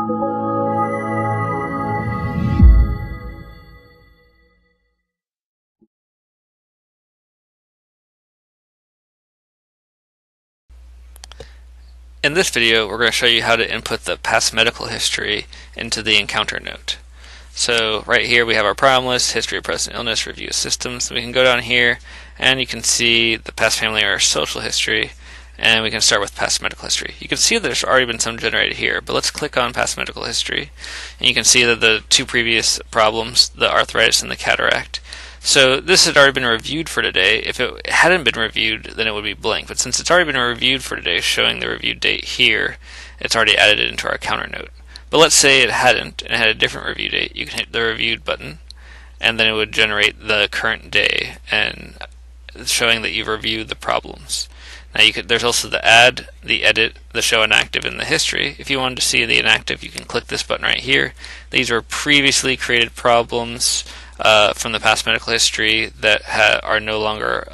In this video, we're going to show you how to input the past medical history into the encounter note. So right here we have our problem list, history of present illness, review of systems. So we can go down here and you can see the past family or social history, and we can start with past medical history. You can see that there's already been some generated here, but let's click on past medical history, and you can see that the two previous problems, the arthritis and the cataract. So this had already been reviewed for today. If it hadn't been reviewed, then it would be blank. But since it's already been reviewed for today, showing the review date here, it's already added it into our counter note. But let's say it hadn't, and it had a different review date. You can hit the reviewed button, and then it would generate the current day, and showing that you've reviewed the problems. Now there's also the add, the edit, the show inactive, and the history. If you wanted to see the inactive, you can click this button right here. These are previously created problems from the past medical history that are no longer,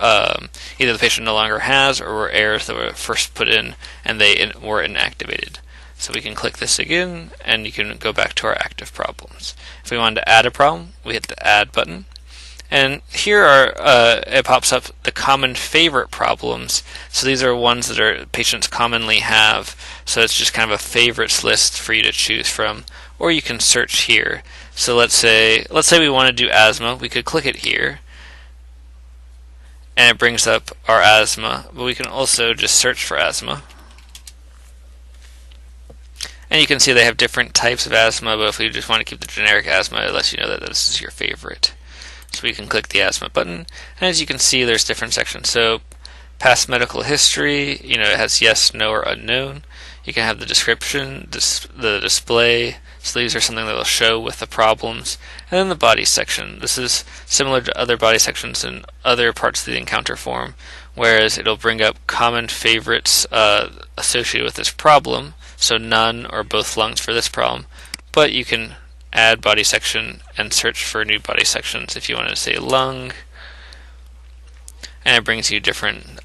either the patient no longer has, or were errors that were first put in and they were inactivated. So we can click this again, and you can go back to our active problems. If we wanted to add a problem, we hit the add button. And here it pops up the common favorite problems. So these are ones that patients commonly have. So it's just kind of a favorites list for you to choose from, or you can search here. So let's say we want to do asthma. We could click it here, and it brings up our asthma. But we can also just search for asthma. And you can see they have different types of asthma, but if we just want to keep the generic asthma, it lets you know that this is your favorite. So we can click the asthma button, and as you can see, there's different sections. So past medical history, it has yes, no, or unknown. You can have the description, the display. So these are something that will show with the problems. And then the body section. This is similar to other body sections in other parts of the encounter form, whereas it'll bring up common favorites associated with this problem. So none or both lungs for this problem. But you can add body section and search for new body sections if you want to say lung, and it brings you different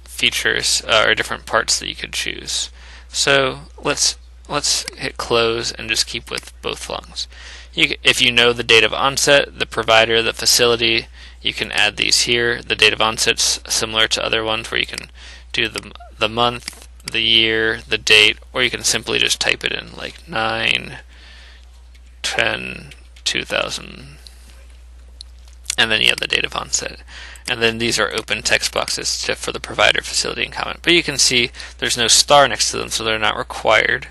features or different parts that you could choose. So let's hit close and just keep with both lungs. If you know the date of onset, the provider, the facility, you can add these here. The date of onset's similar to other ones where you can do the month, the year, the date, or you can simply just type it in like 9/10/2000, and then you have the date of onset. And then these are open text boxes for the provider, facility, and comment. But you can see there's no star next to them, so they're not required.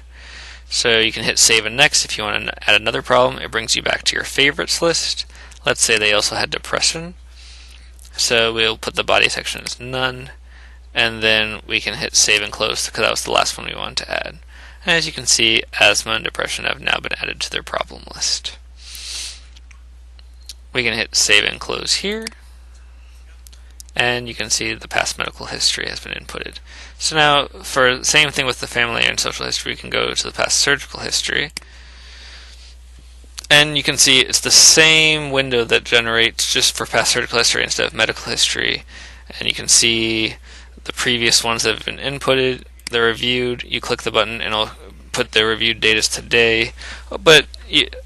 So you can hit save and next. If you want to add another problem, it brings you back to your favorites list. Let's say they also had depression. So we'll put the body section as none, and then we can hit save and close because that was the last one we wanted to add. And as you can see, asthma and depression have now been added to their problem list. We can hit save and close here, and you can see the past medical history has been inputted. So now, for the same thing with the family and social history, we can go to the past surgical history, and you can see it's the same window that generates just for past surgical history instead of medical history. And you can see the previous ones that have been inputted, they're reviewed. You click the button and it'll put the reviewed date as today, but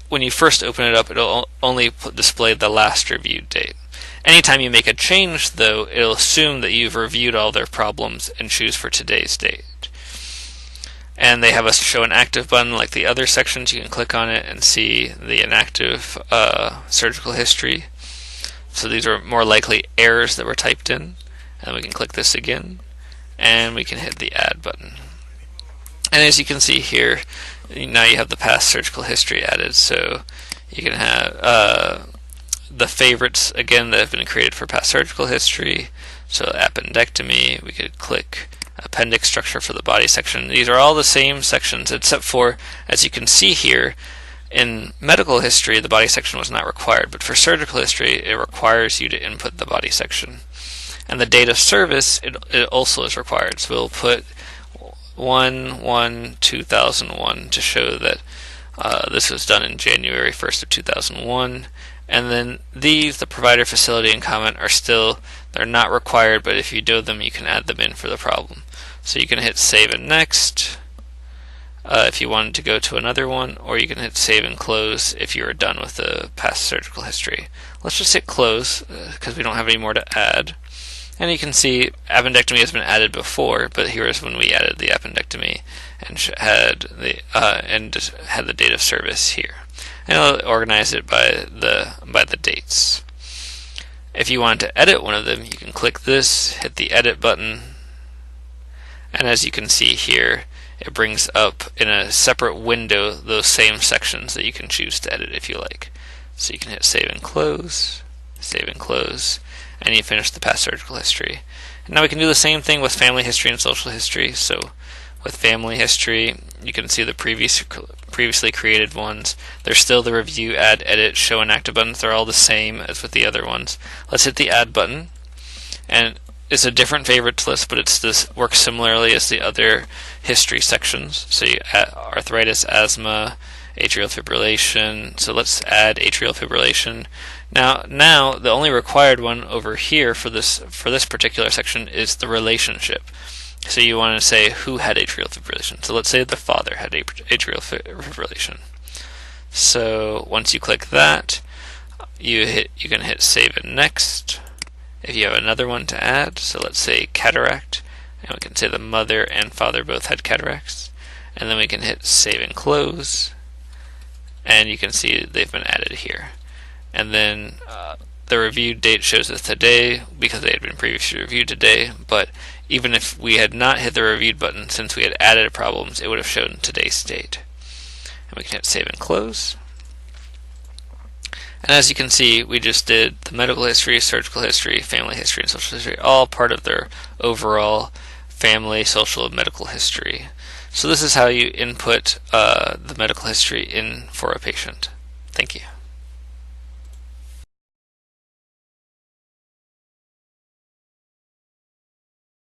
when you first open it up, it'll only display the last reviewed date. Anytime you make a change, though, it'll assume that you've reviewed all their problems and choose for today's date. And they have a show an active button like the other sections. You can click on it and see the inactive surgical history. So these are more likely errors that were typed in. And we can click this again, and we can hit the add button. And as you can see here, now you have the past surgical history added. So you can have the favorites again that have been created for past surgical history. So appendectomy, we could click appendix structure for the body section. These are all the same sections except for, as you can see here, in medical history the body section was not required, but for surgical history it requires you to input the body section. And the date of service, it also is required. So we'll put 1/1/2001 to show that this was done in January 1st of 2001. And then these, the provider, facility, and comment, they're not required, but if you do them, you can add them in for the problem. So you can hit save and next, if you wanted to go to another one, or you can hit save and close if you are done with the past surgical history. Let's just hit close because we don't have any more to add. And you can see appendectomy has been added before, but here is when we added the appendectomy and had the date of service here. And I'll organize it by the dates. If you want to edit one of them, you can click this, hit the edit button, and as you can see here, it brings up in a separate window those same sections that you can choose to edit if you like. So you can hit save and close, and you finish the past surgical history. And now we can do the same thing with family history and social history. So with family history, you can see the previously created ones. There's still the review, add, edit, show, and active buttons. They're all the same as with the other ones. Let's hit the add button, and it's a different favorites list, but this works similarly as the other history sections. So you add arthritis, asthma, atrial fibrillation. So let's add atrial fibrillation. Now the only required one over here for this particular section is the relationship. So you want to say who had atrial fibrillation. So let's say the father had atrial fibrillation. So once you click that, you can hit save and next. If you have another one to add, so let's say cataract, and we can say the mother and father both had cataracts, and then we can hit save and close, and you can see they've been added here. And then the review date shows us today because they had been previously reviewed today, but even if we had not hit the reviewed button, since we had added problems, it would have shown today's date. And we can hit save and close. And as you can see, we just did the medical history, surgical history, family history, and social history, all part of their overall family, social, and medical history. So this is how you input the medical history in for a patient. Thank you.